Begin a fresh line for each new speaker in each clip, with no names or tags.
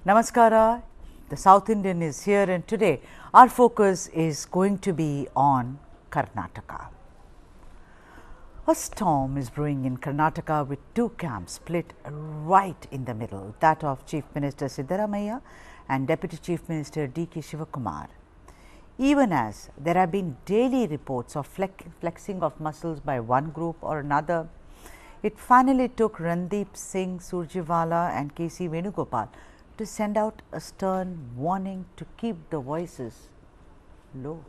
Namaskara, the South Indian is here, and today our focus is going to be on Karnataka. A storm is brewing in Karnataka with two camps split right in the middle, that of Chief Minister Siddaramaiah and Deputy Chief Minister DK Shivakumar. Even as there have been daily reports of flexing of muscles by one group or another, it finally took Randeep Singh Surjewala and KC Venugopal to send out a stern warning to keep the voices low.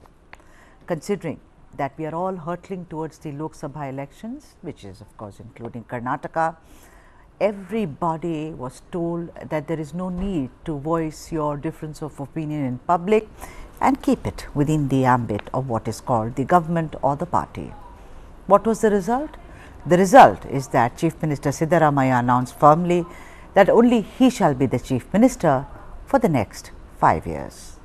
Considering that we are all hurtling towards the Lok Sabha elections, which is of course including Karnataka, everybody was told that there is no need to voice your difference of opinion in public and keep it within the ambit of what is called the government or the party. What was the result? The result is that Chief Minister Siddaramaiah announced firmly that only he shall be the Chief Minister for the next 5 years.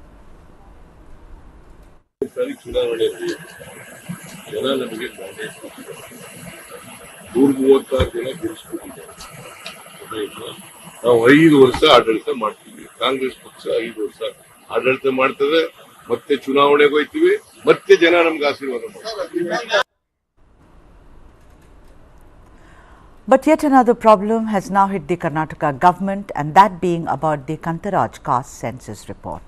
But yet another problem has now hit the Karnataka government, and that being about the Kantharaj Caste Census Report.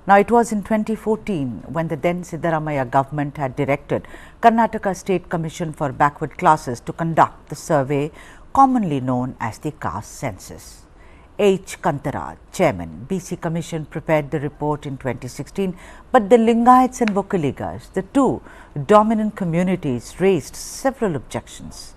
Now, it was in 2014 when the then Siddaramaiah government had directed Karnataka State Commission for Backward Classes to conduct the survey commonly known as the Caste Census. H. Kantharaj, Chairman, BC Commission, prepared the report in 2016, but the Lingayats and Vokkaligas, the two dominant communities, raised several objections.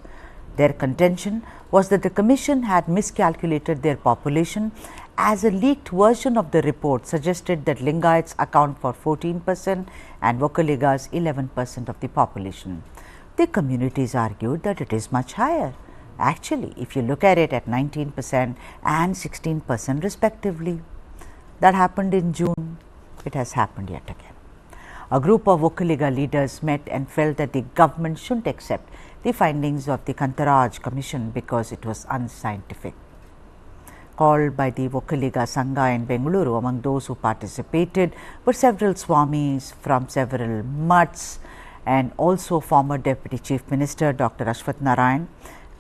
Their contention was that the Commission had miscalculated their population, as a leaked version of the report suggested that Lingayats account for 14% and Vokkaligas 11% of the population. The communities argued that it is much higher. Actually, if you look at it, at 19% and 16% respectively. That happened in June. It has happened yet again. A group of Vokkaliga leaders met and felt that the government shouldn't accept the findings of the Kantharaj Commission because it was unscientific. Called by the Vokkaliga Sangha in Bengaluru, among those who participated were several Swamis from several mutts and also former Deputy Chief Minister Dr. Ashwath Narayan,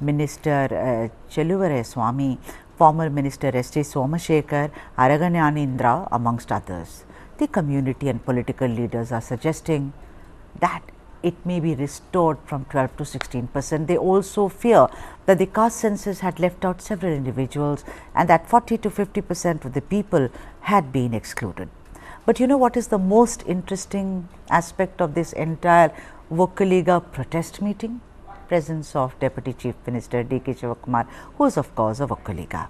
Minister Cheluvare Swami, former Minister S.T. Somashekar, Araganyanindra, amongst others. The community and political leaders are suggesting that it may be restored from 12 to 16%. They also fear that the caste census had left out several individuals and that 40 to 50% of the people had been excluded. But you know what is the most interesting aspect of this entire Vokkaliga protest meeting? Presence of Deputy Chief Minister DK Shivakumar, who is of course a Vokkaliga.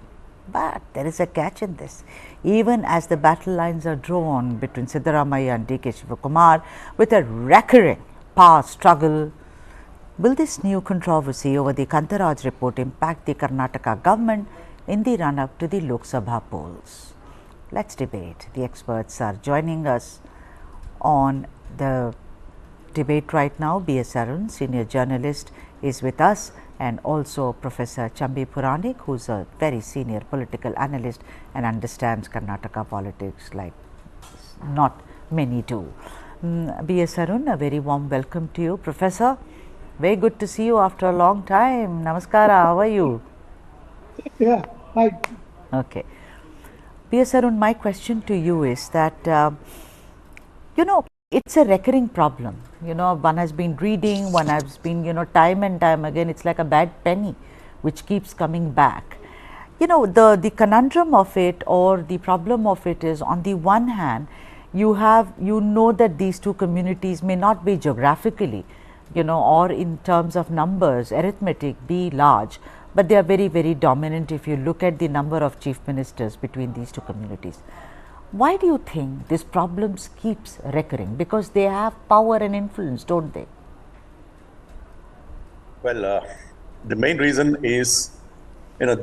But there is a catch in this. Even as the battle lines are drawn between Siddaramaiah and DK Shivakumar with a recurring power struggle, will this new controversy over the Kantharaj report impact the Karnataka government in the run-up to the Lok Sabha polls? Let's debate. The experts are joining us on the debate right now. B.S. Arun, senior journalist, is with us, and also Professor Chambi Puranik, who is a very senior political analyst and understands Karnataka politics like not many do. B.S. Arun, a very warm welcome to you. Professor, very good to see you after a long time. Namaskara, how are you?
Yeah, hi.
Okay. B.S. Arun, my question to you is that, it's a recurring problem. One has been reading, one has been, time and time again, it's like a bad penny which keeps coming back. The conundrum of it, or the problem of it, is on the one hand, you know that these two communities may not be geographically, or in terms of numbers, arithmetic, be large, but they are very, very dominant if you look at the number of chief ministers between these two communities. Why do you think this problem keeps recurring? Because they have power and influence, don't they?
Well, the main reason is,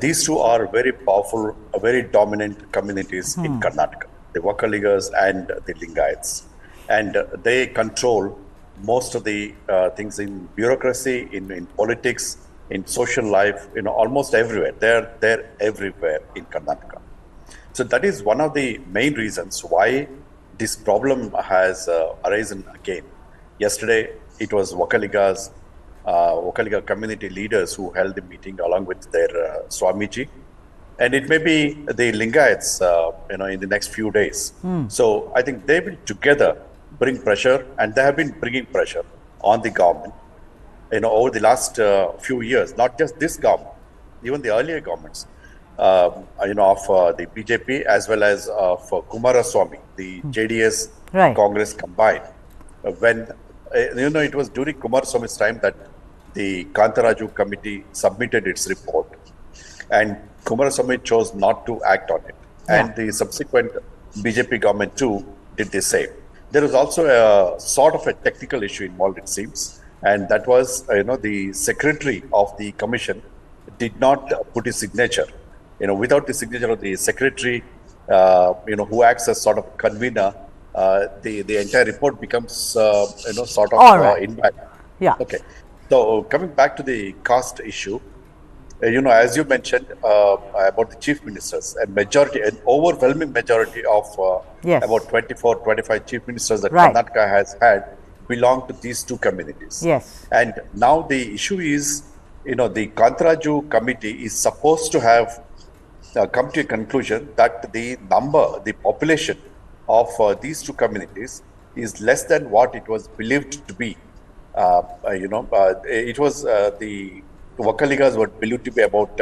these two are very powerful, very dominant communities in Karnataka, the Vokkaligas and the Lingayats. And they control most of the things in bureaucracy, in politics, in social life, almost everywhere. They're everywhere in Karnataka. So that is one of the main reasons why this problem has arisen again. Yesterday, it was Vokkaliga community leaders who held the meeting along with their Swamiji, and it may be the Lingayats, in the next few days. So I think they will together bring pressure, and they have been bringing pressure on the government, over the last few years, not just this government, even the earlier governments, of the BJP as well as for Kumaraswamy, the JDS
Right.
Congress combined. When, it was during Kumaraswamy's time that the Kantharaj committee submitted its report, and Kumaraswamy chose not to act on it.
Yeah.
And the subsequent BJP government too did the same. There was also a sort of a technical issue involved, it seems, and that was, the secretary of the commission did not put his signature. Without the signature of the secretary, who acts as sort of convener, the entire report becomes, sort of
All right.
invalid.
Yeah.
Okay. So coming back to the caste issue, as you mentioned about the chief ministers, an overwhelming majority of
Yes.
about 24, 25 chief ministers that
Right.
Karnataka has had belong to these two communities.
Yes.
And now the issue is, the Kantharaj committee is supposed to have come to a conclusion that the population of these two communities is less than what it was believed to be. It was the Vokkaligas were believed to be about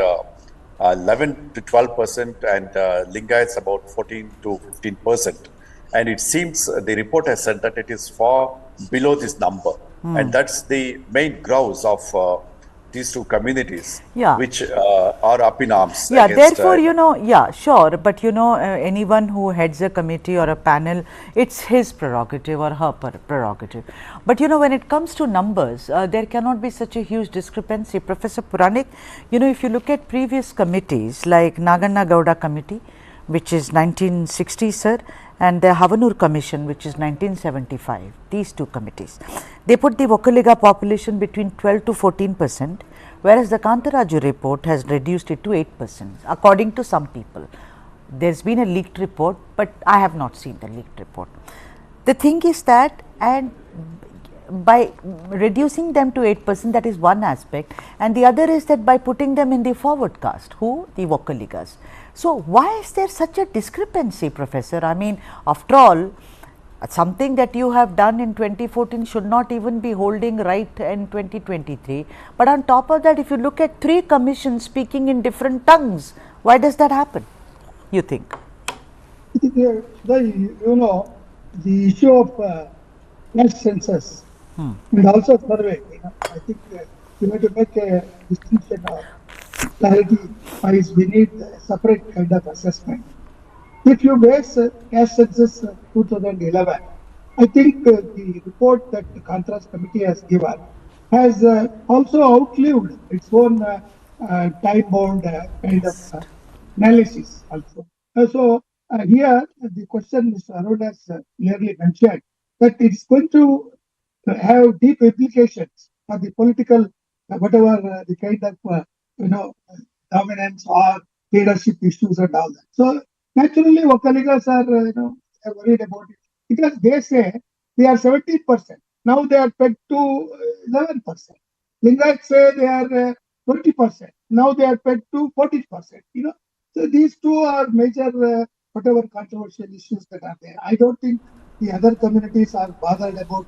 11 to 12%, and Lingayats about 14 to 15%. And it seems the report has said that it is far below this number, and that's the main grouse of these two communities,
Yeah.
which are up in arms.
Yeah,
against,
therefore, yeah, sure. But, anyone who heads a committee or a panel, it's his prerogative or her prerogative. But, when it comes to numbers, there cannot be such a huge discrepancy. Professor Puranik, if you look at previous committees like Naganna Gowda committee, which is 1960, sir, and the Havanur commission, which is 1975, these two committees, they put the Vokkaliga population between 12 to 14%, whereas the Kantharaj report has reduced it to 8%, according to some people. There's been a leaked report, but I have not seen the leaked report. The thing is that, and by reducing them to 8%, that is one aspect, and the other is that by putting them in the forward caste, the Vokkaligas. So, why is there such a discrepancy, Professor? I mean, after all, something that you have done in 2014 should not even be holding right in 2023. But on top of that, if you look at three commissions speaking in different tongues, why does that happen, you think?
The issue of caste census and also survey, I think you have to make a distinction of clarity wise. We need a separate kind of assessment. If you base caste census 2011, I think the report that the Kantharaj committee has given has also outlived its own time-bound kind of analysis also. So here the question Mr. Arun has clearly mentioned that it's going to have deep implications for the political, whatever the kind of dominance or leadership issues and all that. So naturally, Vokkaligas are worried about it because they say they are 17%. Now they are pegged to 11%. Lingayats say they are 20%. Now they are pegged to 14%. So these two are major whatever controversial issues that are there. I don't think the other communities are bothered about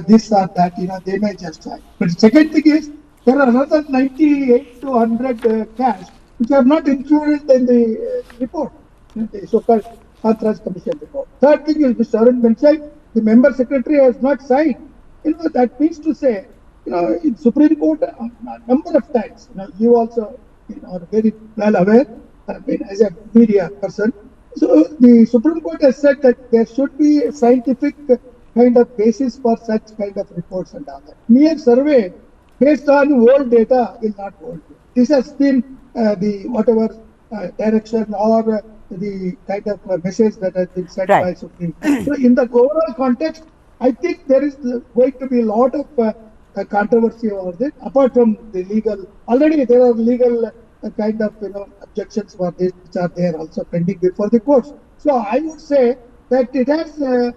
this or that. They may just try. But the second thing is there are another 98 to 100 cash which are not included in the report, the so-called Kantharaj Commission report. Third thing is Mr. Arun mentioned the member secretary has not signed. That means to say, in Supreme Court a number of times, you also are very well aware, as a media person. So the Supreme Court has said that there should be a scientific kind of basis for such kind of reports and all that. Mere survey based on old data will not hold. This has been the whatever direction or the kind of message that has been sent by Supreme Court. So in the overall context, I think there is going to be a lot of controversy over this. Apart from the legal, already there are legal kind of objections for this which are there also pending before the courts. So I would say that it has a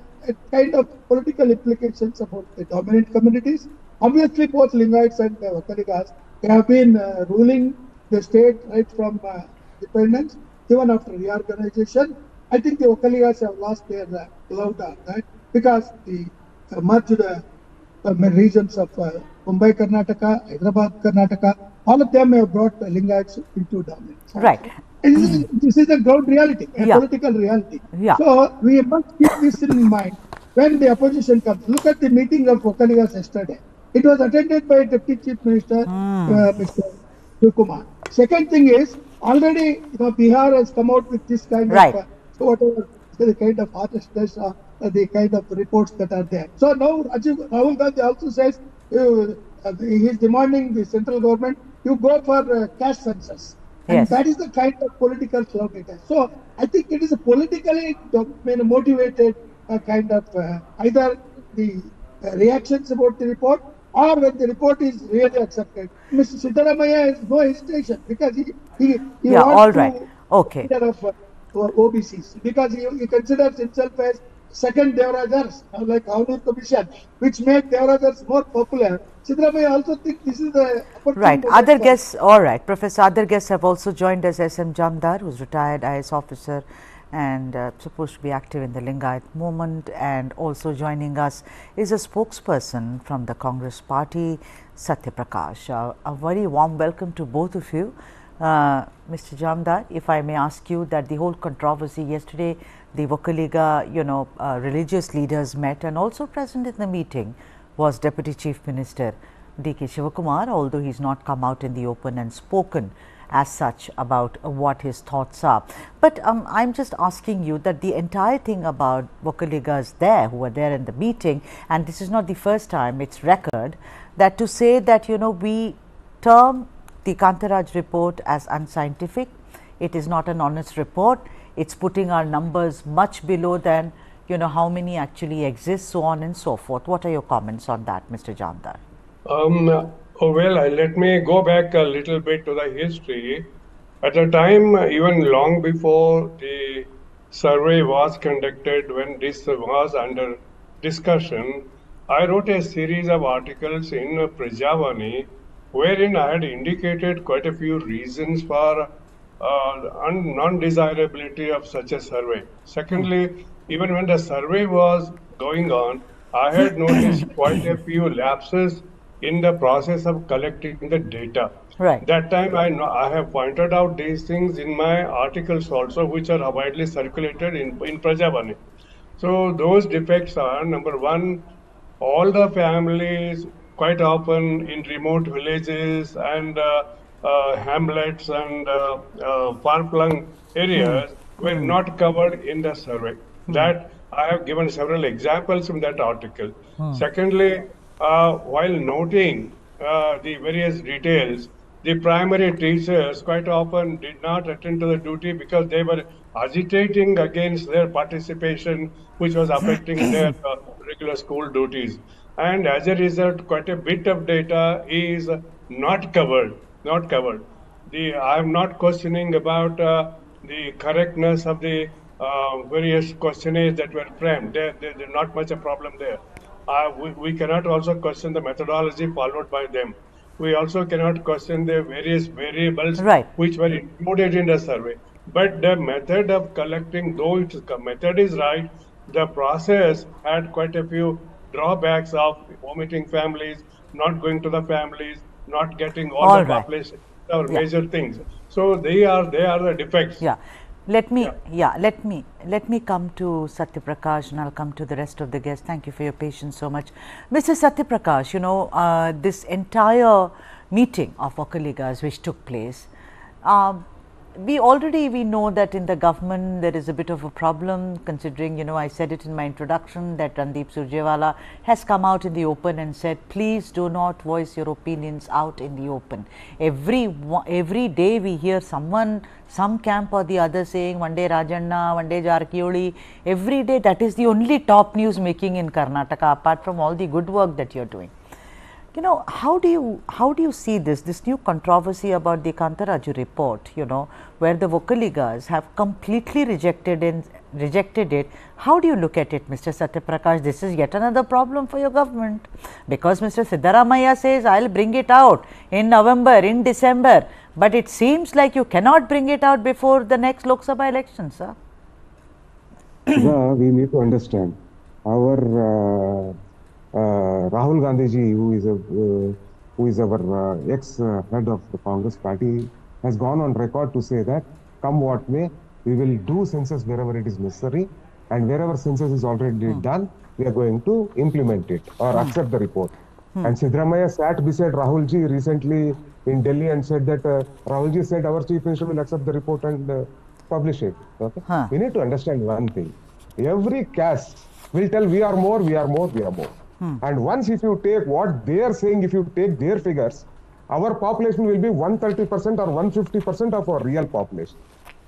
kind of political implications about the dominant communities. Obviously, both Lingaites and Vokkaligas have been ruling the state right from independence, even after reorganization. I think the Vokkaligas have lost their clout on that because the merged regions of Mumbai, Karnataka, Hyderabad, Karnataka, all of them have brought Lingaites into dominance.
Right.
This is a ground reality, a political reality.
Yeah.
So we must keep this in mind when the opposition comes. Look at the meeting of Vokkaligas yesterday. It was attended by Deputy Chief Minister Mr. Shivakumar. Second thing is, already Bihar has come out with this kind of whatever the kind of artistness, the kind of reports that are there. So now Rahul Gandhi also says he is demanding the central government to go for caste census. And that is the kind of political clout it has. So I think it is a politically motivated kind of either the reactions about the report or when the report is really accepted. Mr. Siddaramaiah has no hesitation because he wants to leader of OBCs because he considers himself as second Devarajars, like Aunur Commission, which made Devarajars more popular. Siddaramaiah also think this is the opportunity.
Right. Other guests, all right, Professor, other guests have also joined us. SM Jamdar, who is retired IAS officer and supposed to be active in the Lingayat movement, and also joining us is a spokesperson from the Congress party, Sathyaprakash. A very warm welcome to both of you. Mr. Jamdar, if I may ask you that the whole controversy yesterday, the Vokkaliga, religious leaders met, and also present in the meeting was Deputy Chief Minister DK Shivakumar, although he has not come out in the open and spoken as such about what his thoughts are. But I am just asking you that the entire thing about Vokkaligas there who were there in the meeting, and this is not the first time, it is record, that to say that we term the Kantharaj report as unscientific, it is not an honest report, it is putting our numbers much below than how many actually exist, so on and so forth. What are your comments on that, Mr. Jamdar?
Let me go back a little bit to the history. At the time, even long before the survey was conducted, when this was under discussion, I wrote a series of articles in Prajavani wherein I had indicated quite a few reasons for non-desirability of such a survey. Secondly, even when the survey was going on, I had noticed quite a few lapses in the process of collecting the data.
Right.
That time I have pointed out these things in my articles also, which are widely circulated in Prajavani. So those defects are, number one, all the families quite often in remote villages and hamlets and far-flung areas were not covered in the survey. That I have given several examples from that article. Secondly, while noting the various details, the primary teachers quite often did not attend to the duty because they were agitating against their participation, which was affecting their regular school duties. And as a result, quite a bit of data is not covered. I am not questioning about the correctness of the various questionnaires that were framed. There's not much a problem there. We cannot also question the methodology followed by them. We also cannot question the various variables which were included in the survey. But the method of collecting, though the method is right, the process had quite a few drawbacks of omitting families, not going to the families, not getting all the population, or major things. So they are the defects.
Let me come to Sathyaprakash, and I'll come to the rest of the guests. Thank you for your patience so much. Mr. Sathyaprakash, this entire meeting of Vokkaligas which took place, we know that in the government there is a bit of a problem, considering, I said it in my introduction that Randeep Surjewala has come out in the open and said, please do not voice your opinions out in the open. Every day we hear some camp or the other saying one day Rajanna, one day Jarkioli. Every day that is the only top news making in Karnataka, apart from all the good work that you are doing. You know, how do you see this new controversy about the Kantharaj report, you know, where the Vokkaligas have completely rejected it? How do you look at it, Mr. Sathyaprakash? This is yet another problem for your government, because Mr. Siddaramaiah says I will bring it out in November, in December, but it seems like you cannot bring it out before the next Lok Sabha election, sir.
We need to understand our Rahul Gandhiji, who is our ex-head of the Congress party, has gone on record to say that, come what may, we will do census wherever it is necessary, and wherever census is already done, we are going to implement it or accept the report. And Siddaramaiah sat beside Rahulji recently in Delhi and said that Rahulji said our chief minister will accept the report and publish it. Okay? We need to understand one thing. Every caste will tell we are more, we are more, we are more. And once if you take what they are saying, if you take their figures, our population will be 130% or 150% of our real population.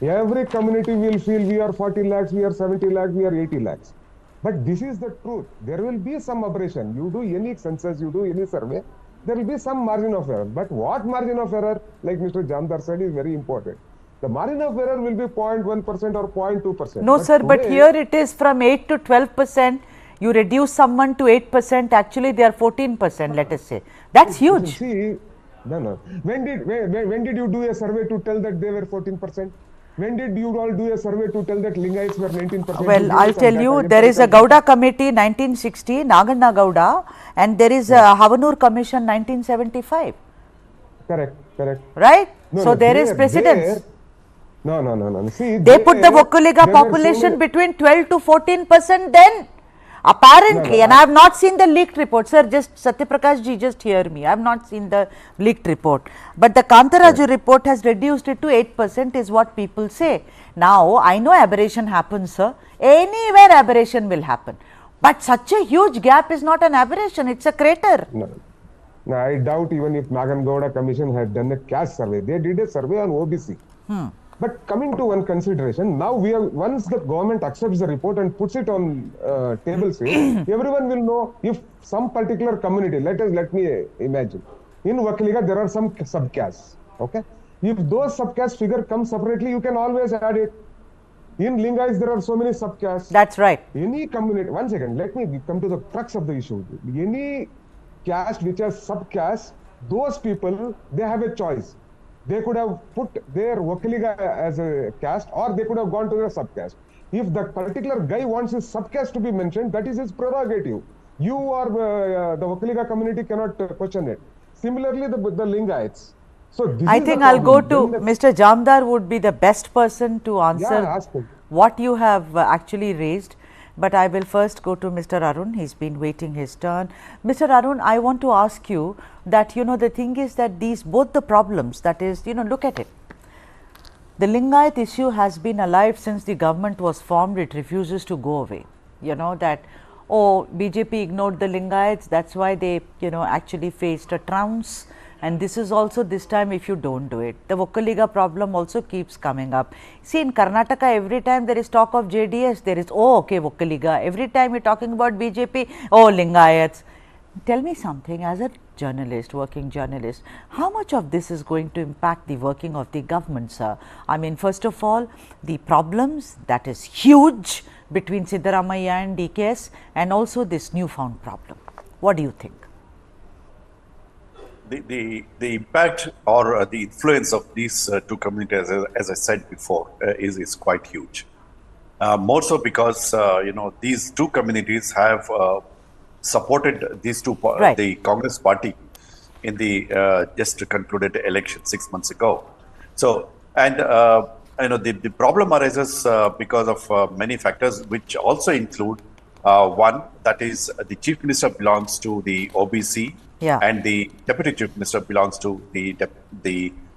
Every community will feel we are 40 lakhs, we are 70 lakhs, we are 80 lakhs. But this is the truth. There will be some aberration. You do any census, you do any survey, there will be some margin of error. But what margin of error, like Mr. Jamdar said, is very important. The margin of error will be 0.1% or 0.2%.
No, sir, but here it is from 8 to 12%. You reduce someone to 8%, actually they are 14%, let us say. That's huge.
See, no. When did you do a survey to tell that they were 14%? When did you all do a survey to tell that Lingaites were 19%?
Well, I'll tell you, there is a Gowda committee 1960, Naganna Gowda, and there is a Havanur commission 1975.
Correct.
Right? So there is precedence.
No. See,
they put the Vokkaliga population between 12 to 14% then. Apparently, and I have not seen the leaked report. Sir, just Sathyaprakash ji, just hear me. I have not seen the leaked report. But the Kantharaj report has reduced it to 8% is what people say. Now, I know aberration happens, sir. Anywhere aberration will happen. But such a huge gap is not an aberration, it's a crater.
No, I doubt even if Nagan Gowda Commission had done a caste survey. They did a survey on OBC. But coming to one consideration, now once the government accepts the report and puts it on table say, everyone will know if some particular community, let me imagine, in Vokkaliga there are some subcastes, okay? If those subcaste figure come separately, you can always add it. In Lingaites, there are so many subcastes.
That's right.
Any community, one second, let me come to the crux of the issue. Any caste which has subcaste, those people, they have a choice. They could have put their Vokkaliga as a caste, or they could have gone to a subcaste. If the particular guy wants his subcaste to be mentioned, that is his prerogative. You or the Vokkaliga community cannot question it. Similarly, the Lingaites. So
I think I'll go to Mr. Jamdar would be the best person to answer what you have actually raised. But I will first go to Mr. Arun, he's been waiting his turn. Mr. Arun, I want to ask you that, you know, the thing is that both the problems, that is, you know, look at it. The Lingayat issue has been alive since the government was formed, it refuses to go away. You know that, oh, BJP ignored the Lingayats, that's why they, you know, actually faced a trounce. And this is also this time if you don't do it. The Vokkaliga problem also keeps coming up. See, in Karnataka, every time there is talk of JDS, there is, oh, okay, Vokkaliga. Every time you're talking about BJP, oh, Lingayats. Tell me something, as a journalist, working journalist, how much of this is going to impact the working of the government, sir? I mean, first of all, the problems that is huge between Siddaramaiah and DKS, and also this newfound problem. What do you think?
The impact or the influence of these two communities, as I said before, is quite huge. More so because you know, these two communities have supported these two the Congress party in the just concluded election 6 months ago. So, and you know, the problem arises because of many factors, which also include one, that is the chief minister belongs to the OBC.
Yeah.
And the deputy chief minister belongs to the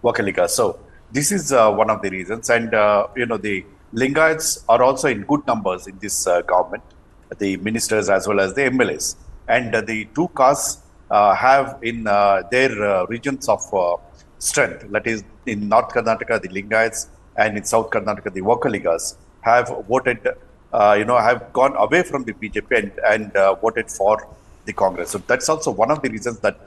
Vokkaliga. So this is one of the reasons. And you know, the Lingaites are also in good numbers in this government, the ministers as well as the MLAs. And the two castes have in their regions of strength, that is in North Karnataka, the Lingaites, and in South Karnataka, the Vokkaligas have voted, you know, have gone away from the BJP and voted for the Congress. So that's also one of the reasons that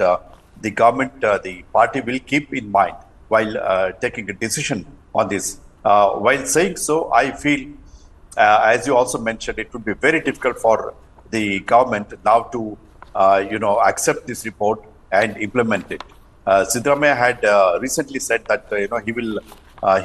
the government, the party will keep in mind while taking a decision on this. While saying so, I feel, as you also mentioned, it would be very difficult for the government now to, accept this report and implement it. Siddaramaiah had recently said that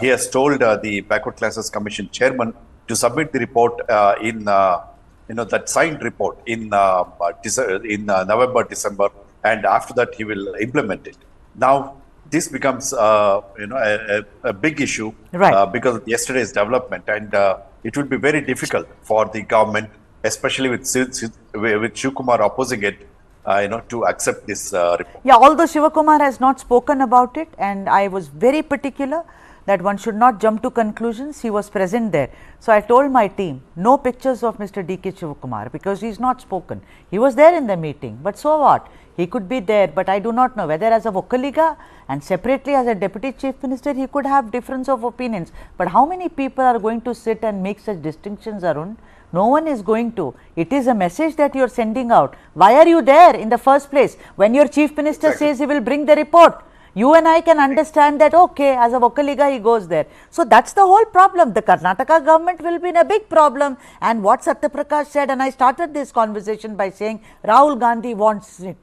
he has told the Backward Classes Commission chairman to submit the report in that signed report in November, December, and after that he will implement it. Now this becomes a big issue,
right,
because of yesterday's development, and it will be very difficult for the government, especially with Shivakumar opposing it, to accept this report.
Yeah, although Shivakumar has not spoken about it, and I was very particular that one should not jump to conclusions. He was present there. So I told my team, no pictures of Mr. DK Shivakumar, because he is not spoken. He was there in the meeting, but so what? He could be there, but I do not know whether as a Vokkaliga and separately as a Deputy Chief Minister, he could have difference of opinions. But how many people are going to sit and make such distinctions, Arun? No one is going to. It is a message that you are sending out. Why are you there in the first place? When your Chief Minister says he will bring the report, you and I can understand that, okay, as a Vokkaliga he goes there. So that's the whole problem. The Karnataka government will be in a big problem. And what Sathyaprakash said, and I started this conversation by saying Rahul Gandhi wants it.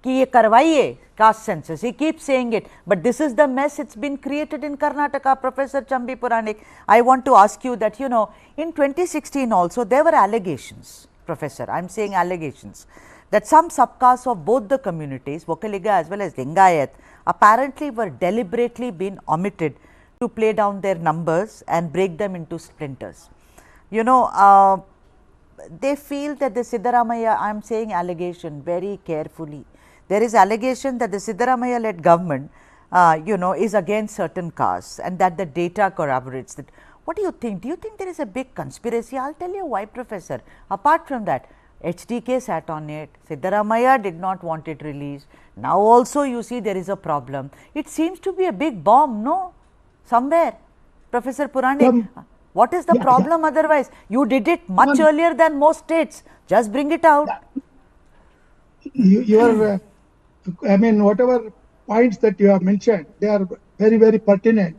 Ki ye karvaiye caste census. He keeps saying it, but this is the mess it's been created in Karnataka. Professor Chambi Puranik, I want to ask you that, in 2016 also there were allegations, Professor, I am saying allegations, that some subcastes of both the communities, Vokkaliga as well as Lingayat, apparently were deliberately being omitted to play down their numbers and break them into splinters. They feel that the Siddaramaiah, I am saying allegation very carefully, there is allegation that the Siddaramaiah led government, is against certain castes, and that the data corroborates that. What do you think? Do you think there is a big conspiracy? I will tell you why, Professor. Apart from that, HDK sat on it, Siddaramaiah did not want it released. Now also you see there is a problem. It seems to be a big bomb, no? Somewhere. Professor Puranik, what is the problem otherwise? You did it much earlier than most states. Just bring it out.
Whatever points that you have mentioned, they are very, very pertinent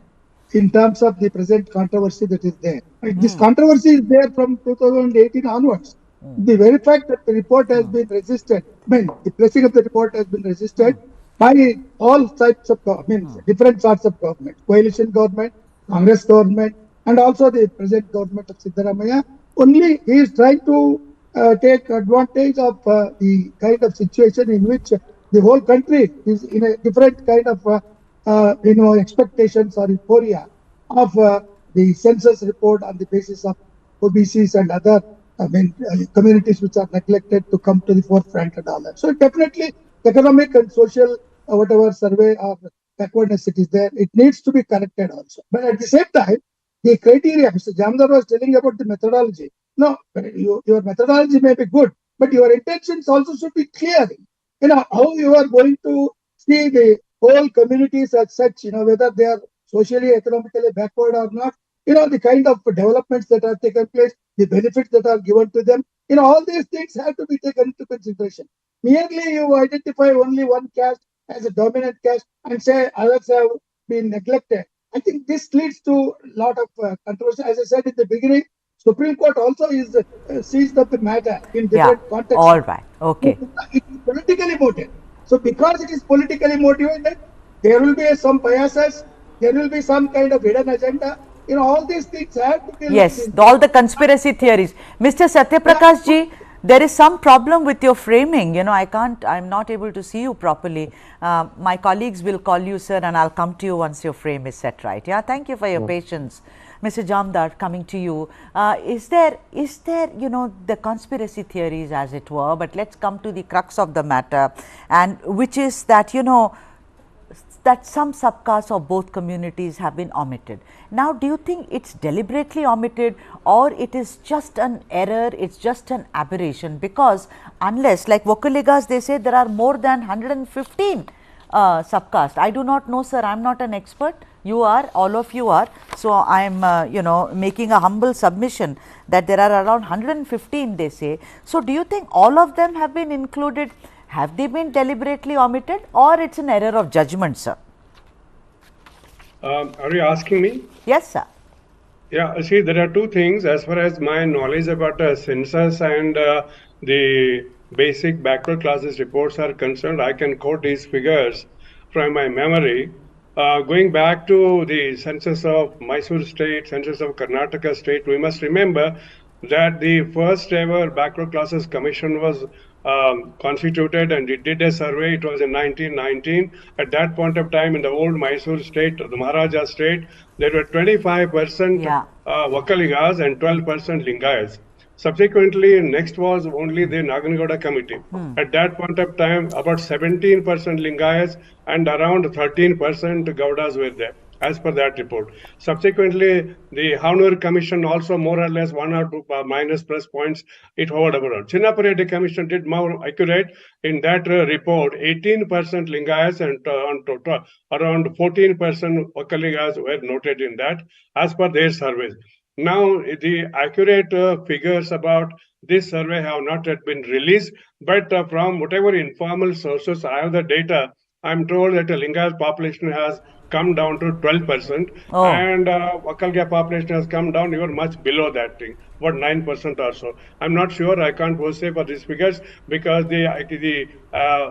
in terms of the present controversy that is there. This controversy is there from 2018 onwards. The very fact that the report has been resisted, the placing of the report has been resisted by all types of governments, different sorts of government, coalition government, Congress government, and also the present government of Siddaramaiah. Only he is trying to take advantage of the kind of situation in which the whole country is in a different kind of expectations or euphoria of the census report on the basis of OBCs and other communities which are neglected to come to the forefront and all that. So definitely economic and social whatever survey of backwardness it is there, it needs to be corrected also. But at the same time, the criteria, Mr. Jamdar was telling about the methodology. No, your methodology may be good, but your intentions also should be clear. How you are going to see the whole communities as such, whether they are socially, economically backward or not, the kind of developments that have taken place, the benefits that are given to them, all these things have to be taken into consideration. Merely you identify only one caste as a dominant caste and say others have been neglected. I think this leads to a lot of controversy. As I said in the beginning, Supreme Court also is seized up the matter in different contexts.
All right, okay.
It is politically motivated. So because it is politically motivated, there will be some biases, there will be some kind of hidden agenda. All these things have to be.
Yes, all the conspiracy theories. Mr. Sathyaprakash ji, there is some problem with your framing. I'm not able to see you properly. My colleagues will call you, sir, and I'll come to you once your frame is set right. Yeah, thank you for your patience. Mr. Jamdar, coming to you. Is there, the conspiracy theories as it were, but let's come to the crux of the matter, and which is that, that some subcastes of both communities have been omitted. Now, do you think it's deliberately omitted, or it is just an error, it's just an aberration? Because unless, like Vokkaligas, they say there are more than 115 subcastes. I do not know, sir, I am not an expert. You are, all of you are. So, I am you know, making a humble submission that there are around 115, they say. So, do you think all of them have been included? Have they been deliberately omitted, or it's an error of judgment, sir?
Are you asking me?
Yes, sir.
Yeah, see, there are two things as far as my knowledge about census and the basic backward classes reports are concerned. I can quote these figures from my memory. Going back to the census of Mysore state, census of Karnataka state, we must remember that the first ever backward classes commission was constituted, and it did a survey. It was in 1919. At that point of time, in the old Mysore state, the Maharaja state, there were 25% Vokkaligas and 12% Lingayats. Subsequently, next was only the Naganagowda committee. At that point of time, about 17% Lingayats and around 13% Gaudas were there, as per that report. Subsequently, the Hanur Commission also more or less 1 or 2 minus plus points it hovered around. Chinnapareddy Commission did more accurate. In that report, 18% Lingayats and around 14% Vokkaligas were noted in that, as per their surveys. Now, the accurate figures about this survey have not yet been released, but from whatever informal sources I have the data, I'm told that the Lingayat population has come down to 12%, and Vokkaliga population has come down even much below that thing, about 9% or so. I'm not sure, I can't say for these figures because the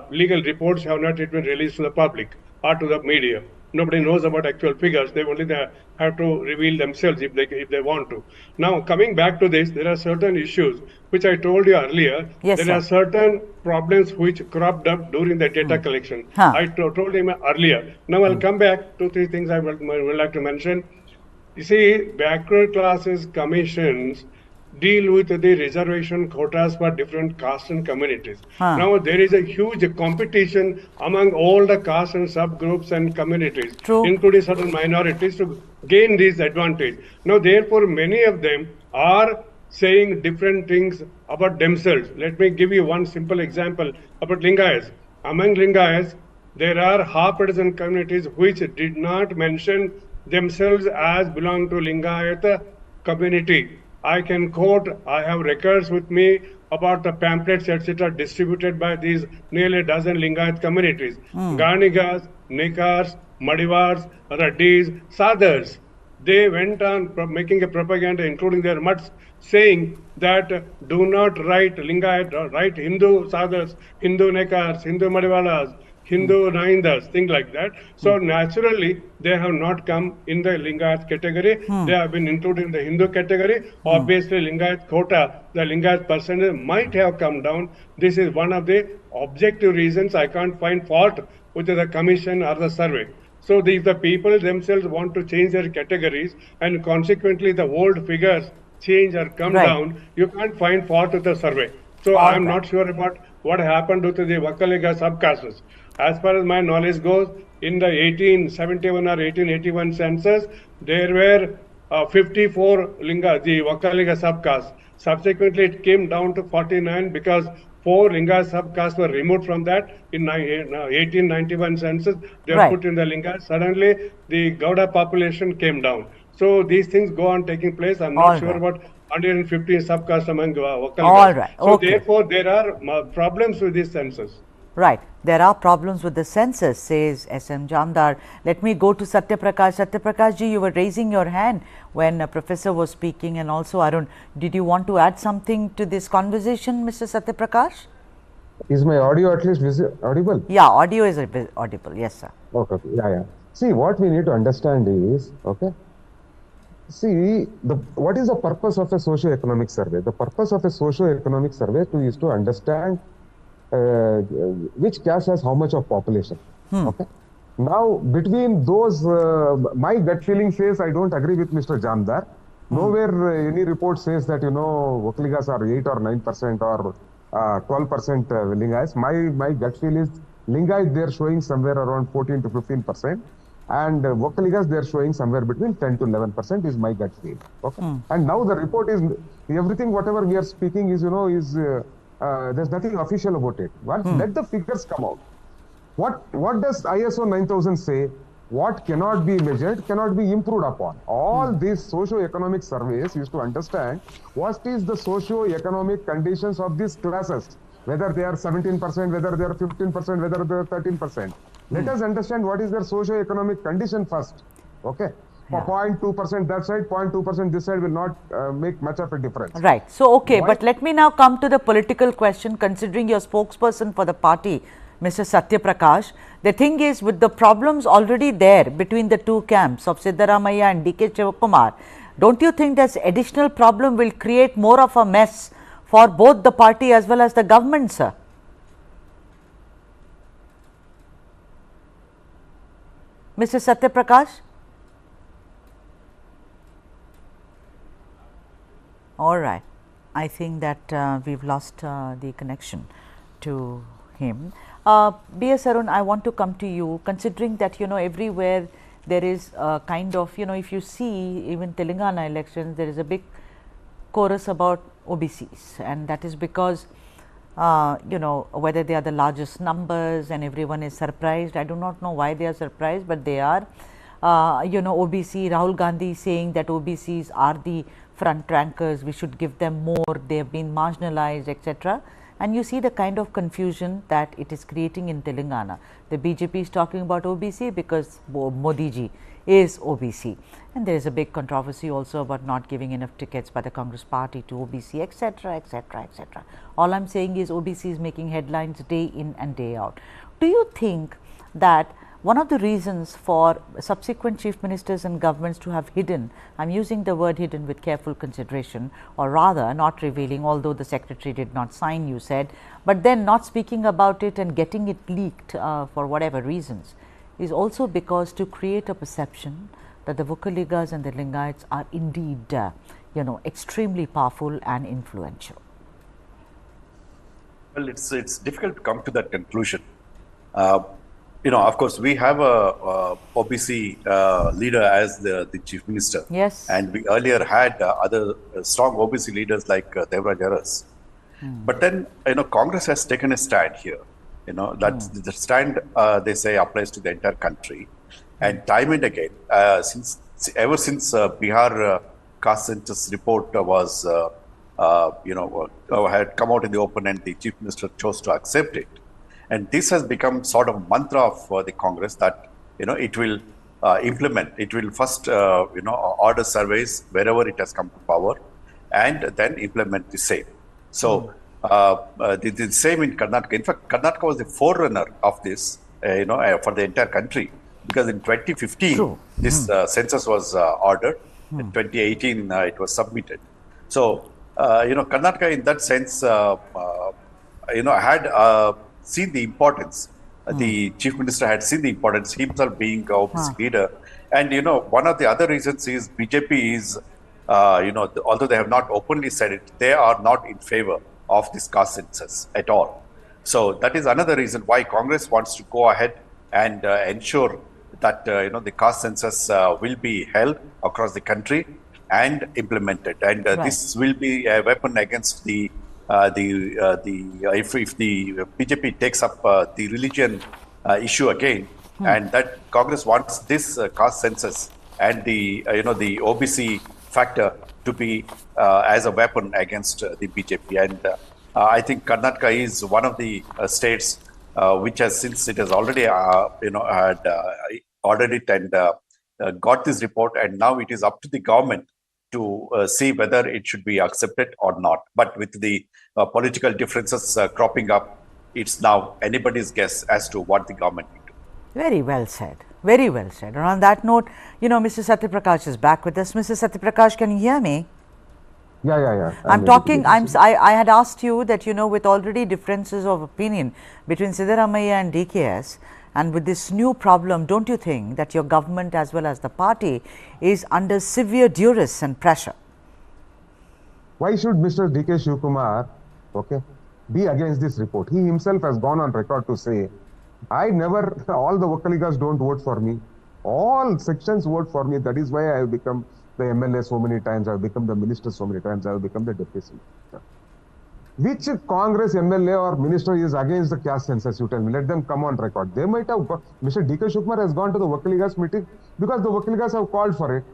legal reports have not yet been released to the public or to the media. Nobody knows about actual figures. They only have to reveal themselves if they want to. Now, coming back to this, there are certain issues which I told you earlier.
Yes,
there are certain problems which cropped up during the data collection. I told him earlier. Now, I'll come back to 3 things I would like to mention. You see, backward classes commissions deal with the reservation quotas for different castes and communities. Now, there is a huge competition among all the castes and subgroups and communities, including certain minorities, to gain this advantage. Now, therefore, many of them are saying different things about themselves. Let me give you one simple example about Lingayats. Among Lingayats, there are half a dozen communities which did not mention themselves as belong to Lingayat community. I can quote, I have records with me about the pamphlets, etc., distributed by these nearly a dozen Lingayat communities. Ganigas, Nekars, Madivars, Raddis, Sadars. They went on making a propaganda, including their mutts, saying that do not write Lingayat, write Hindu Sadars, Hindu Nekars, Hindu Madivalas, Hindu Naindas, things like that. So naturally, they have not come in the Lingayat category. They have been included in the Hindu category. Obviously, Lingayat quota, the Lingayat percentage might have come down. This is one of the objective reasons. I can't find fault with the commission or the survey. So if the people themselves want to change their categories and consequently the old figures change or come down, you can't find fault with the survey. So I'm not sure about what happened to the Vokkaliga subcastes. As far as my knowledge goes, in the 1871 or 1881 census, there were 54 the Vokkaliga subcastes. Subsequently, it came down to 49 because 4 Lingayat subcastes were removed from that in 1891 census. They were put in the Lingayat. Suddenly, the Gauda population came down. So these things go on taking place. I'm not sure about 115 subcastes among Vokkaligas. So therefore, there are problems with this census.
Right. There are problems with the census, says SM Jamdar. Let me go to Sathyaprakash. Sathyaprakash ji, you were raising your hand when a professor was speaking, and also Arun. Did you want to add something to this conversation, Mr. Sathyaprakash?
Is my audio at least audible?
Yeah, audio is audible. Yes, sir.
Okay. Yeah. See, what we need to understand is, see, what is the purpose of a socio-economic survey? The purpose of a socio-economic survey is to understand which caste has how much of population. Now, between those, my gut feeling says I don't agree with Mr. Jamdar. Nowhere any report says that, Vokkaligas are 8 or 9% or 12% Lingayats. My gut feel is Lingayat they are showing somewhere around 14 to 15%. And Vokkaligas they are showing somewhere between 10 to 11% is my gut feel. And now the report is, everything whatever we are speaking is, there's nothing official about it. Let the figures come out. What does ISO 9000 say? what cannot be measured cannot be improved upon. All these socio-economic surveys used to understand what is the socio-economic conditions of these classes, whether they are 17%, whether they are 15%, whether they are 13%. Let us understand what is their socio-economic condition first. Okay. For 0.2% that side, 0.2% this side will not make much of a difference.
Right. So, okay, but let me now come to the political question, considering your spokesperson for the party, Mr. Sathyaprakash. The thing is, with the problems already there between the two camps of Siddaramaiah and DK Shivakumar, don't you think this additional problem will create more of a mess for both the party as well as the government, sir? Mr. Sathyaprakash? All right. I think that we've lost the connection to him. B.S. Arun, I want to come to you, considering that, everywhere there is a kind of, if you see even Telangana elections, there is a big chorus about OBCs, and that is because, whether they are the largest numbers and everyone is surprised. I do not know why they are surprised, but they are. OBC, Rahul Gandhi saying that OBCs are the front rankers, we should give them more, they have been marginalized, etc. And you see the kind of confusion that it is creating in Telangana. The BJP is talking about OBC because Modi ji is OBC, and there is a big controversy also about not giving enough tickets by the Congress party to OBC, etc., etc., etc. All I am saying is OBC is making headlines day in and day out. Do you think that one of the reasons for subsequent chief ministers and governments to have hidden, I am using the word hidden with careful consideration, or rather not revealing, although the secretary did not sign, you said, but then not speaking about it and getting it leaked for whatever reasons, is also because to create a perception that the Vokkaligas and the Lingayats are indeed extremely powerful and influential?
Well, it's difficult to come to that conclusion. Of course, we have a OBC leader as the chief minister.
Yes.
And we earlier had other strong OBC leaders like Devraj Aras. But then, Congress has taken a stand here. That the stand, they say, applies to the entire country. And time and again, ever since Bihar Caste Census Report was, had come out in the open and the chief minister chose to accept it. And this has become sort of mantra of the Congress that, it will implement. It will first, order surveys wherever it has come to power and then implement the same. So, the same in Karnataka. In fact, Karnataka was the forerunner of this, for the entire country, because in 2015, this census was ordered. In 2018, it was submitted. So, Karnataka in that sense, had seen the importance. The chief minister had seen the importance, himself being OBC leader. And, one of the other reasons is BJP is, although they have not openly said it, they are not in favor of this caste census at all. So that is another reason why Congress wants to go ahead and ensure that, the caste census will be held across the country and implemented. And this will be a weapon against if the BJP takes up the religion issue again, and that Congress wants this caste census and the the OBC factor to be as a weapon against the BJP. And I think Karnataka is one of the states which has, since it has already had ordered it and got this report, and now it is up to the government to see whether it should be accepted or not. But with the political differences cropping up, it's now anybody's guess as to what the government will do.
Very well said. Very well said. And on that note, Mr. Sathyaprakash is back with us. Mr. Sathyaprakash, can you hear me?
Yeah.
I had asked you that, with already differences of opinion between Siddaramaiah and DKS, and with this new problem, don't you think that your government as well as the party is under severe duress and pressure?
Why should Mr. DK Shivakumar, be against this report? He himself has gone on record to say, all the Vokkaligas don't vote for me. All sections vote for me. That is why I have become the MLA so many times, I have become the minister so many times, I have become the deputy minister. which Congress MLA or minister is against the caste census? You tell me. Let them come on record. They might have. Mr. DK Shivakumar has gone to the Vokkaligas meeting because the Vokkaligas have called for it.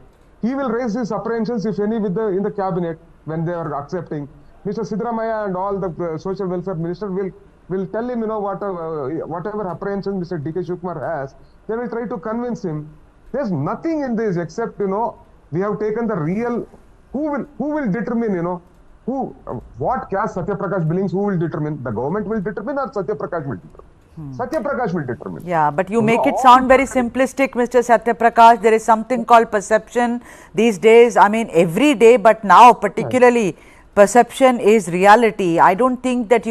He will raise his apprehensions, if any, with in the cabinet when they are accepting. Mr. Siddaramaiah and all the social welfare minister will tell him, whatever apprehension Mr. DK Shivakumar has, they will try to convince him. There's nothing in this except, we have taken the real, who will determine, what caste Sathyaprakash belongs, who will determine? The government will determine or Sathyaprakash will determine? Sathyaprakash will determine.
Yeah, but you make it sound very simplistic, Mr. Sathyaprakash. There is something called perception these days. I mean, every day, but now particularly perception is reality. I don't think that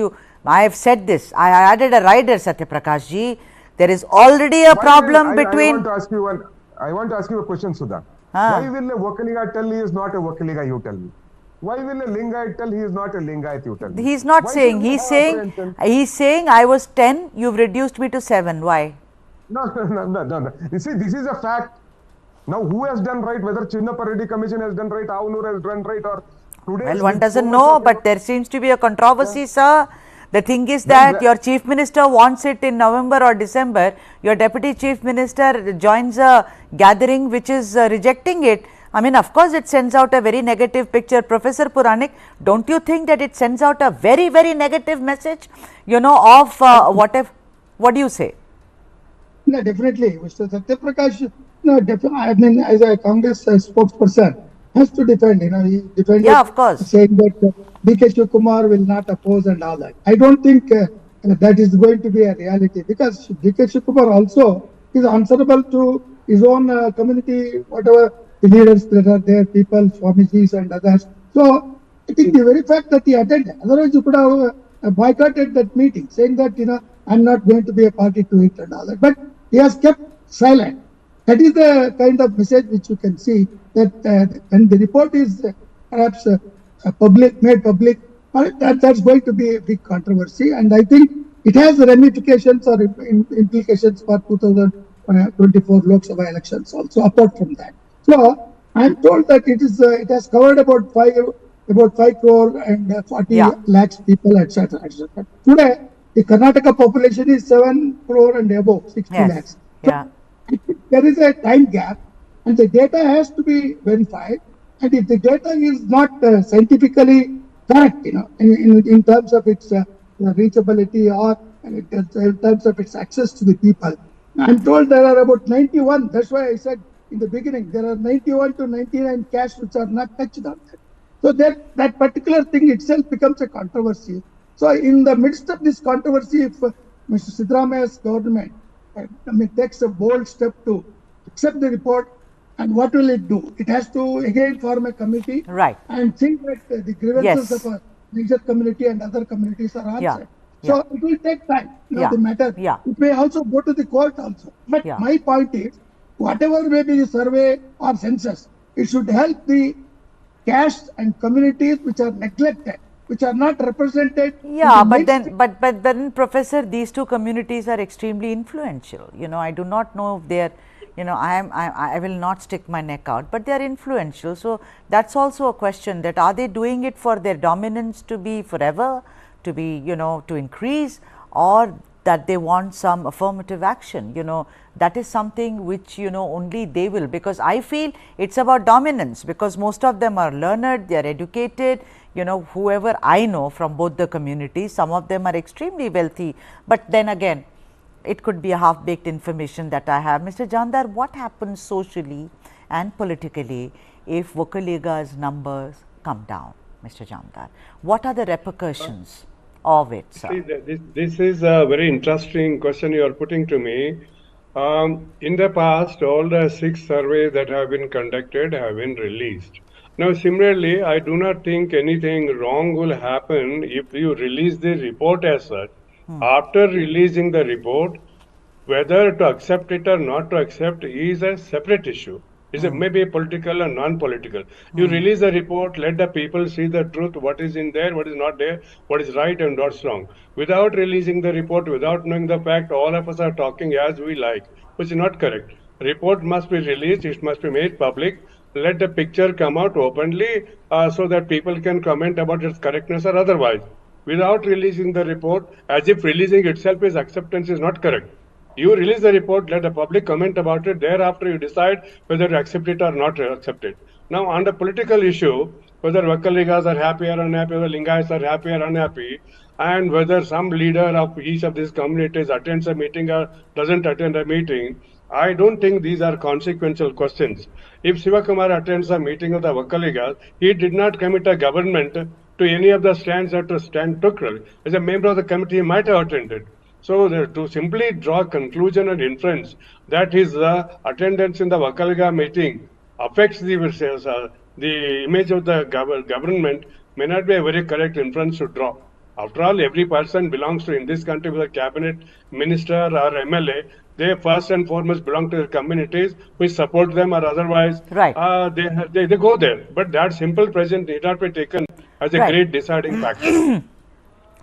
I have said this. I added a rider, Sathyaprakash ji. There is already a problem between.
I want to ask you a question, Sudha. Why will a Vokkaliga tell he is not a Vokkaliga, you tell me? Why will a Lingayat tell he is not a Lingayat, you tell me?
He's not saying, he's saying I was 10, you've reduced me to 7. Why?
No. You see, this is a fact. Now, who has done right? Whether Chinnappa Reddy Commission has done right, Avnur has done right, or today.
Well, one doesn't know, but there seems to be a controversy, sir. The thing is that your chief minister wants it in November or December. Your deputy chief minister joins a gathering which is rejecting it. I mean, of course, it sends out a very negative picture. Professor Puranik, don't you think that it sends out a very, very negative message, of what do you say?
No, definitely. Mr. Sathyaprakash, I mean, as a Congress spokesperson, has to defend, he defended,
yeah, of course,
saying that DK Shivakumar will not oppose and all that. I don't think that is going to be a reality, because DK Shivakumar also is answerable to his own community, whatever the leaders that are there, people, Swamijis and others. So I think the very fact that he attended, otherwise you could have boycotted that meeting, saying that, I'm not going to be a party to it and all that. But he has kept silent. That is the kind of message which you can see that when the report is perhaps made public, that's going to be a big controversy. And I think it has ramifications or implications for 2024 Lok Sabha elections also, apart from that. So I'm told that it has covered about 5 crore and 40 lakhs people, etc. Today, the Karnataka population is 7 crore and above, 60 lakhs. So there is a time gap, and the data has to be verified. And if the data is not scientifically correct, in terms of its reachability or in terms of its access to the people, I'm told there are about 91. That's why I said in the beginning, there are 91 to 99 cash which are not touched on that. So that particular thing itself becomes a controversy. So in the midst of this controversy, if Mr. Siddaramaiah's government takes a bold step to accept the report, and what will it do? It has to again form a committee, and think that the grievances of a major community and other communities are answered. So it will take time. The matter. It may also go to the court also. But my point is, whatever may be the survey or census, it should help the castes and communities which are neglected, which are not represented.
But then, Professor, these two communities are extremely influential. I do not know if they are. I will not stick my neck out, but they are influential. So that's also a question, that are they doing it for their dominance to be forever, to be, to increase, or that they want some affirmative action, that is something which, only they will, because I feel it's about dominance, because most of them are learned, they are educated, whoever I know from both the communities, some of them are extremely wealthy, but then again, it could be a half-baked information that I have. Mr. Jandar, what happens socially and politically if Vokkaliga's numbers come down, Mr. Jandar? What are the repercussions of it, sir?
See, this is a very interesting question you are putting to me. In the past, all the 6 surveys that have been conducted have been released. Now, similarly, I do not think anything wrong will happen if you release the report as such. After releasing the report, whether to accept it or not to accept is a separate issue. It's maybe political or non-political. You release the report, let the people see the truth, what is in there, what is not there, what is right and what's wrong. Without releasing the report, without knowing the fact, all of us are talking as we like, which is not correct. Report must be released, it must be made public. Let the picture come out openly so that people can comment about its correctness or otherwise. without releasing the report, as if releasing itself is acceptance is not correct. You release the report, let the public comment about it. Thereafter, you decide whether to accept it or not to accept it. Now, on the political issue, whether Vokkaligas are happy or unhappy, whether Lingayats are happy or unhappy, and whether some leader of each of these communities attends a meeting or doesn't attend a meeting, I don't think these are consequential questions. If Shivakumar attends a meeting of the Vokkaligas, he did not commit a government to any of the stands that to stand took. As a member of the committee, he might have attended. So to simply draw conclusion and inference that his attendance in the Vokkaliga meeting affects the image of the government may not be a very correct inference to draw. After all, every person belongs to, in this country, with a cabinet minister or MLA, they first and foremost belong to their communities which support them, or otherwise
Right.
they go there. But that simple presence need not be taken as a
Right.
great deciding factor.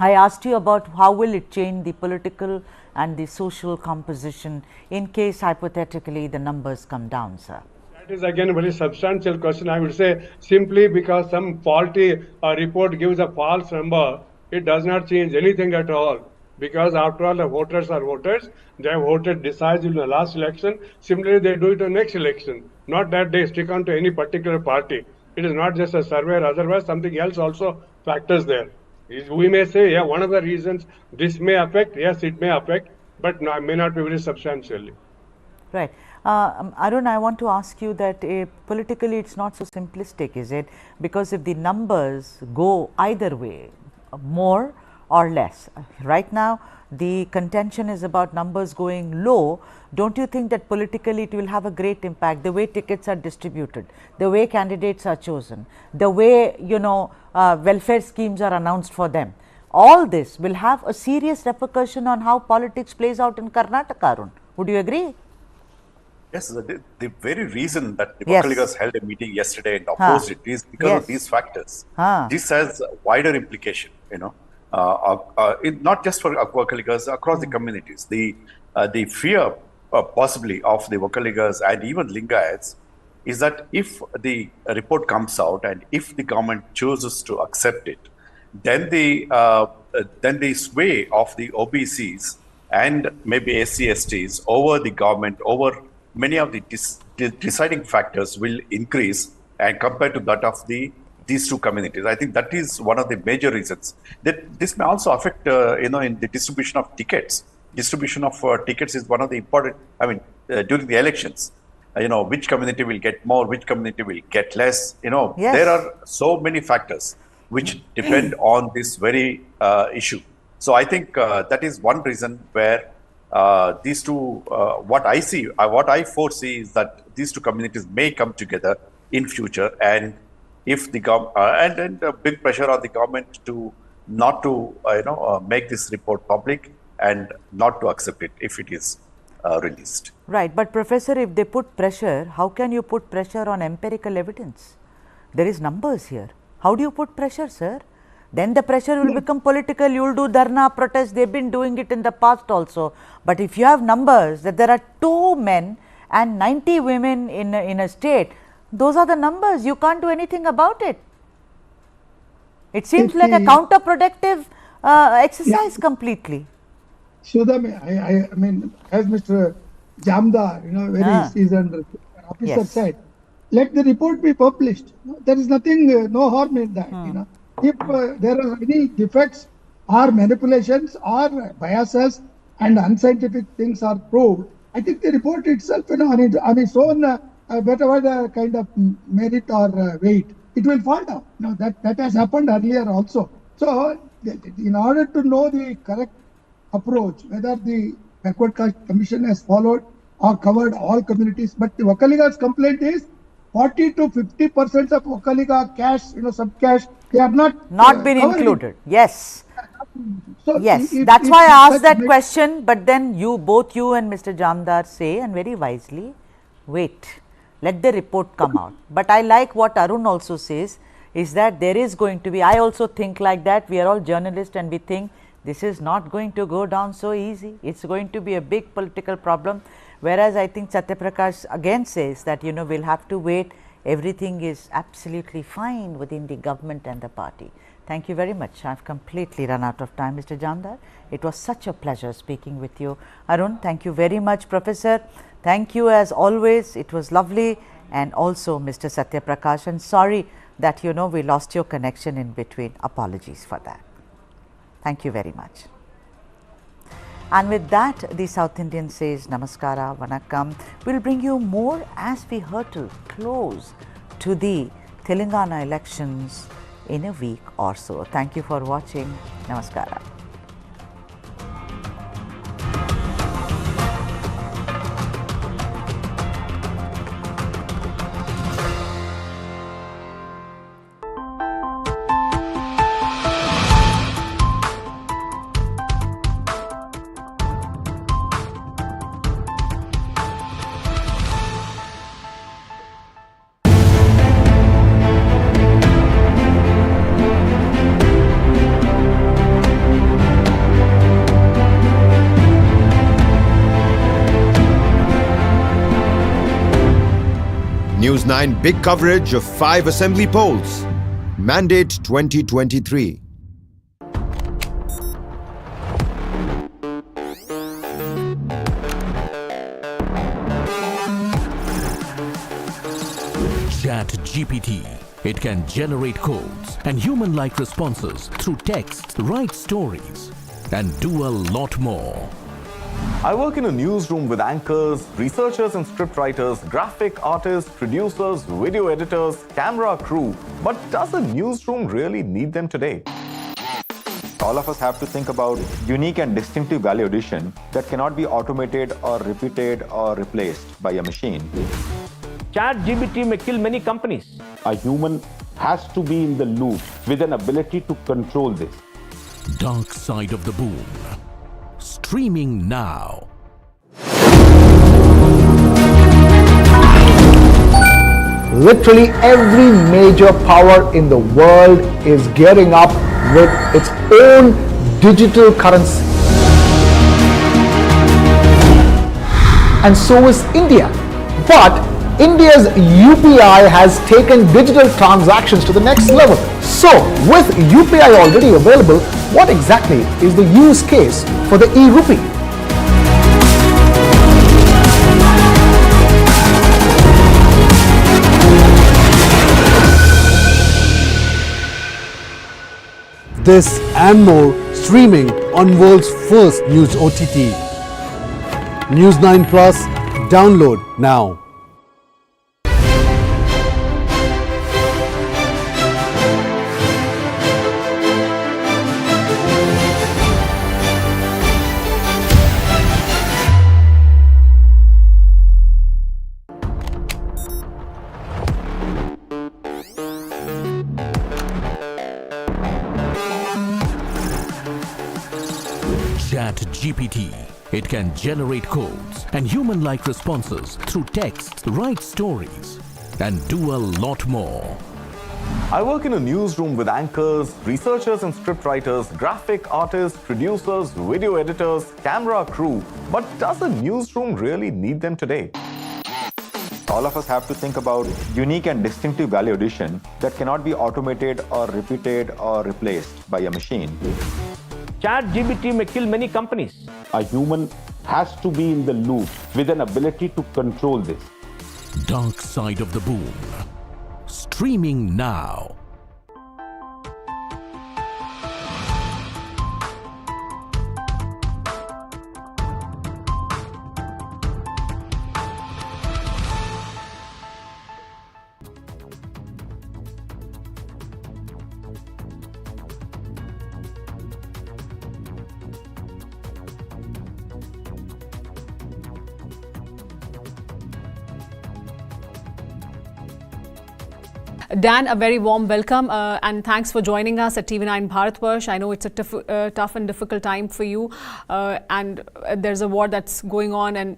I asked you about how will it change the political and the social composition in case hypothetically the numbers come down, sir.
That is again a very substantial question. I would say simply because some faulty report gives a false number, it does not change anything at all. Because after all, the voters are voters. They have voted decisively in the last election. Similarly, they do it in the next election. Not that they stick on to any particular party. It is not just a survey or otherwise, something else also factors there. We may say, yeah, one of the reasons this may affect, yes, it may affect, but may not be very substantially.
Right. Arun, I want to ask you that politically it's not so simplistic, is it? Because if the numbers go either way, more or less, right now the contention is about numbers going low. Don't you think that politically it will have a great impact, the way tickets are distributed, the way candidates are chosen, the way welfare schemes are announced for them? All this will have a serious repercussion on how politics plays out in Karnataka, Arun. Would you agree?
Yes, the very reason that the
Yes.
Vokkaligas held a meeting yesterday and opposed it is because
Yes.
of these factors.
Ah.
This has a wider implication, not just for Vokkaligas, across the communities. The fear possibly of the Vokkaligas and even Lingayats is that if the report comes out and if the government chooses to accept it, then the sway of the OBCs and maybe SC/STs over the government, over many of the deciding factors will increase, and compared to that of these two communities. I think that is one of the major reasons. That this may also affect, in the distribution of tickets. Distribution of tickets is one of the important, during the elections, which community will get more, which community will get less.
Yes.
There are so many factors which depend on this very issue. So I think that is one reason where these two, what I foresee is that these two communities may come together in future, and if the and a big pressure on the government to not to make this report public and not to accept it if it is released.
Right, but Professor, if they put pressure, how can you put pressure on empirical evidence? There is numbers here. How do you put pressure, sir? Then the pressure will become political. You will do dharna, protest. They've been doing it in the past also. But if you have numbers that there are 2 men and 90 women in a state, those are the numbers. You can't do anything about it. It seems like a counterproductive exercise completely.
Siddaramaiah, I mean, as Mr. Jamdar, very seasoned officer
Yes.
said, let the report be published. There is nothing, no harm in that. If there are any defects or manipulations or biases and unscientific things are proved, I think the report itself, on its own, whatever the kind of merit or weight, it will fall down. That has happened earlier also. So, in order to know the correct approach, whether the Backward Caste Commission has followed or covered all communities, but the Vokkaliga's complaint is 40 to 50% of Vokkaliga caste, sub-caste, they are not
been included. Yes.
So
Yes, that's why I asked that question, but then both you and Mr. Jamdar say, and very wisely, wait, let the report come out. But I like what Arun also says, is that there is going to be, I also think like that, we are all journalists and we think this is not going to go down so easy, it is going to be a big political problem, whereas I think Sathyaprakash again says that we'll have to wait, everything is absolutely fine within the government and the party. Thank you very much. I've completely run out of time, Mr. Jamdar. It was such a pleasure speaking with you. Arun, thank you very much. Professor, thank you as always. It was lovely. And also Mr. Sathyaprakash, and sorry that we lost your connection in between. Apologies for that. Thank you very much. And with that, the South Indian says Namaskara, Vanakkam. We'll bring you more as we hurtle close to the Telangana elections in a week or so. Thank you for watching. Namaskara.
News9 big coverage of 5 assembly polls. Mandate 2023.
ChatGPT. It can generate codes and human-like responses through text, write stories, and do a lot more.
I work in a newsroom with anchors, researchers and scriptwriters, graphic artists, producers, video editors, camera crew. But does a newsroom really need them today?
All of us have to think about unique and distinctive value addition that cannot be automated or repeated or replaced by a machine.
ChatGPT may kill many companies.
A human has to be in the loop with an ability to control this.
Dark Side of the Boom. Streaming now.
Literally every major power in the world is gearing up with its own digital currency. And so is India. But India's UPI has taken digital transactions to the next level. So, with UPI already available, what exactly is the use case for the e-rupee?
This and more streaming on world's first news OTT. News9 Plus, download now.
ChatGPT. It can generate codes and human-like responses through text, write stories, and do a lot more.
I work in a newsroom with anchors, researchers and scriptwriters, graphic artists, producers, video editors, camera crew. But does a newsroom really need them today?
All of us have to think about unique and distinctive value addition that cannot be automated or repeated or replaced by a machine.
ChatGPT may kill many companies.
A human has to be in the loop with an ability to control this.
Dark Side of the Boom. Streaming now.
Dan, a very warm welcome and thanks for joining us at TV9 Bharatvarsh. I know it's a tough and difficult time for you and there's a war that's going on and